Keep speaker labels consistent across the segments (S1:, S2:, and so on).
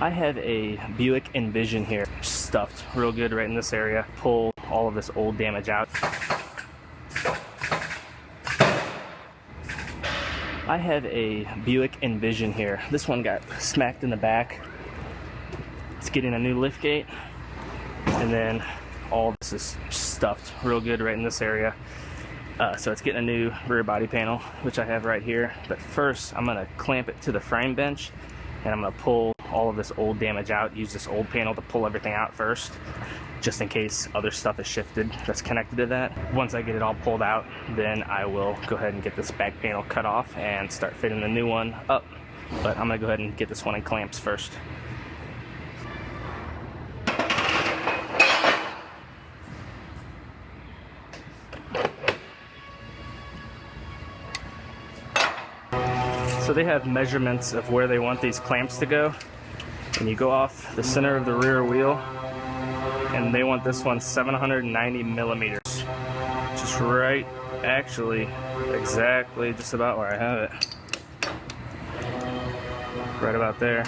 S1: I have a Buick Envision here, stuffed real good right in this area. Pull all of this old damage out. I have a Buick Envision here. This one got smacked in the back. It's getting a new lift gate, and then all of this is stuffed real good right in this area. So it's getting a new rear body panel, which I have right here. But first, I'm gonna clamp it to the frame bench, and I'm gonna pull all of this old damage out. Use this old panel to pull everything out first, just in case other stuff is shifted that's connected to that. Once I get it all pulled out, then I will go ahead and get this back panel cut off and start fitting the new one up. But I'm gonna go ahead and get this one in clamps first. So they have measurements of where they want these clamps to go, and you go off the center of the rear wheel, and they want this one 790 millimeters, just right, actually exactly just about where I have it, right about there.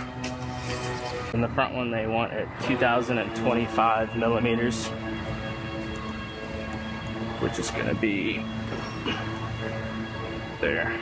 S1: And the front one they want at 2025 millimeters, which is going to be there.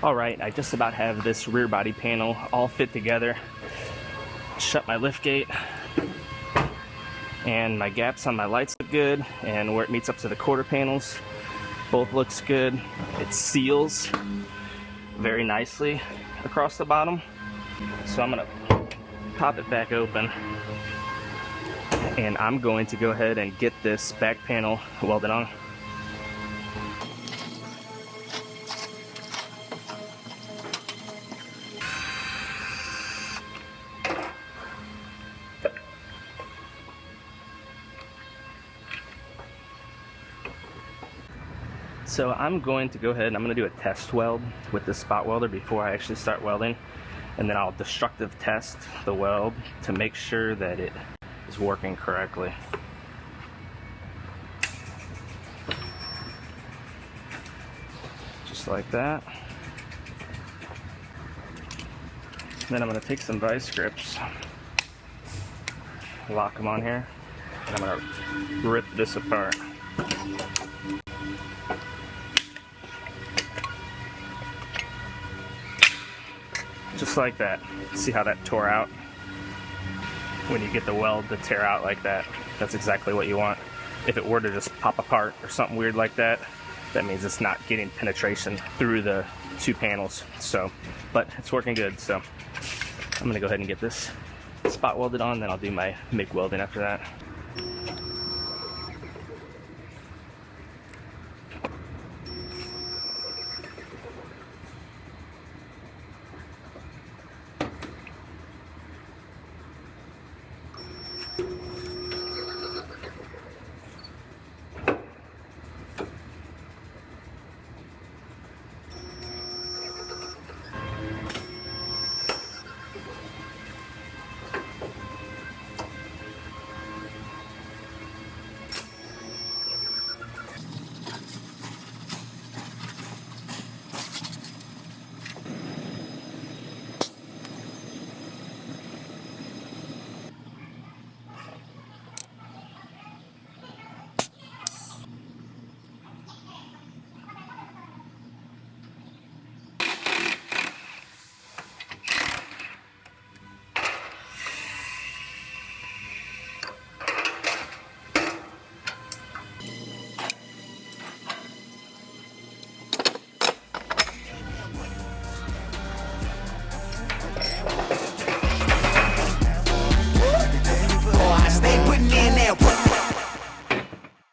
S1: Alright, I just about have this rear body panel all fit together. Shut my lift gate, and my gaps on my lights look good, and where it meets up to the quarter panels both looks good. It seals very nicely across the bottom, so I'm gonna pop it back open, and I'm going to go ahead and get this back panel welded on. So I'm going to go ahead and I'm going to do a test weld with the spot welder before I actually start welding, and then I'll destructive test the weld to make sure that it is working correctly. Just like that. Then I'm going to take some vice grips, lock them on here, and I'm going to rip this apart. Just like that. See how that tore out? When you get the weld to tear out like that, that's exactly what you want. If it were to just pop apart or something weird like that, that means it's not getting penetration through the two panels. So, but it's working good, so I'm gonna go ahead and get this spot welded on, then I'll do my MIG welding after that.